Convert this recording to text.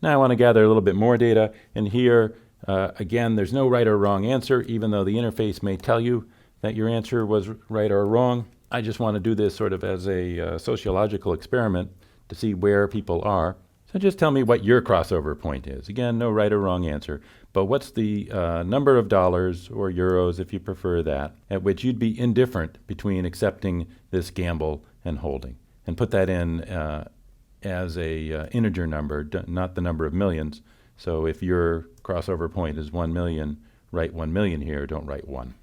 Now I want to gather a little bit more data, and here, again, there's no right or wrong answer, even though the interface may tell you that your answer was right or wrong. I just want to do this sort of as a sociological experiment to see where people are. So just tell me what your crossover point is. Again, no right or wrong answer, but what's the number of dollars or euros, if you prefer that, at which you'd be indifferent between accepting this gamble and holding, and put that in as a integer number, not the number of millions. So if your crossover point is 1 million, write 1 million here, don't write 1.